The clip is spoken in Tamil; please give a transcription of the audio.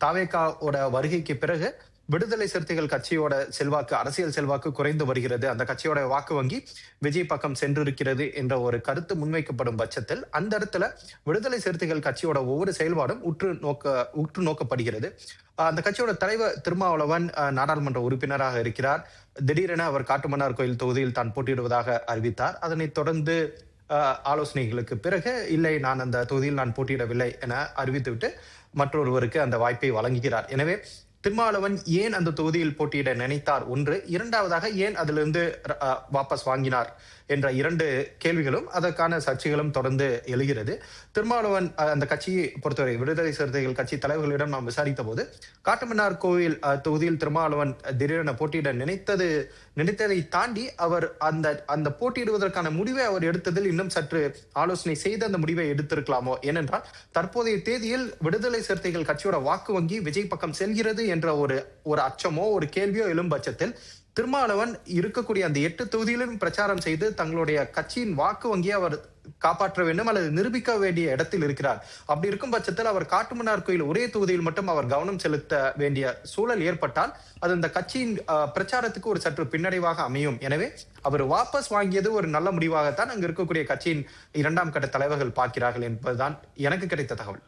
தாவேகாவோட வருகைக்கு பிறகு விடுதலை சிறுத்தைகள் கட்சியோட செல்வாக்கு, அரசியல் செல்வாக்கு குறைந்து வருகிறது. அந்த கட்சியோட வாக்கு வங்கி விஜய் பக்கம் சென்றிருக்கிறது என்ற ஒரு கருத்து முன்வைக்கப்படும் பட்சத்தில், அந்த இடத்துல விடுதலை சிறுத்தைகள் கட்சியோட ஒவ்வொரு செயல்பாடும் உற்று நோக்கப்படுகிறது. அந்த கட்சியோட தலைவர் திருமாவளவன் நாடாளுமன்ற உறுப்பினராக இருக்கிறார். திடீரென அவர் காட்டுமன்னார் கோயில் தொகுதியில் தான் போட்டியிடுவதாக அறிவித்தார். அதனைத் தொடர்ந்து ஆலோசனைகளுக்கு பிறகு, இல்லை, நான் அந்த தொகுதியில் நான் போட்டியிடவில்லை என அறிவித்துவிட்டு மற்றொருவருக்கு அந்த வாய்ப்பை வழங்குகிறார். எனவே திருமாவளவன் ஏன் அந்த தொகுதியில் போட்டியிட நினைத்தார் ஒன்று, இரண்டாவதாக ஏன் அதிலிருந்து வாபஸ் வாங்கினார் என்ற இரண்டு கேள்விகளும் அதற்கான சர்ச்சைகளும் தொடர்ந்து எழுகிறது. திருமாவளவன் அந்த கட்சியை பொறுத்தவரை விடுதலை சிறுத்தைகள் கட்சி தலைவர்களிடம் நாம் விசாரித்த போது, காட்டுமன்னார் கோவில் தொகுதியில் திருமாவளவன் திடீரென போட்டியிட நினைத்ததை தாண்டி அவர் அந்த போட்டியிடுவதற்கான முடிவை அவர் எடுத்ததில் இன்னும் சற்று ஆலோசனை செய்து அந்த முடிவை எடுத்திருக்கலாமோ. ஏனென்றால் தற்போதைய தேதியில் விடுதலை சிறுத்தைகள் கட்சியோட வாக்கு வங்கி விஜய் பக்கம் செல்கிறது என்ற ஒரு அச்சமோ ஒரு கேள்வியோ எழும் பட்சத்தில், திருமாவளவன் இருக்கக்கூடிய அந்த 8 தொகுதியிலும் பிரச்சாரம் செய்து தங்களுடைய கட்சியின் வாக்கு வங்கியை அவர் காப்பாற்ற வேண்டும் அல்லது நிரூபிக்க வேண்டிய இடத்தில் இருக்கிறார். அப்படி இருக்கும் பட்சத்தில் அவர் காட்டுமன்னார் கோயில் ஒரே தொகுதியில் மட்டும் அவர் கவனம் செலுத்த வேண்டிய சூழல் ஏற்பட்டால் அது இந்த கட்சியின் பிரச்சாரத்துக்கு ஒரு சற்று பின்னடைவாக அமையும். எனவே அவர் வாபஸ் வாங்கியது ஒரு நல்ல முடிவாகத்தான் அங்கு இருக்கக்கூடிய கட்சியின் 2ஆம் கட்ட தலைவர்கள் பார்க்கிறார்கள் என்பதுதான் எனக்கு கிடைத்த தகவல்.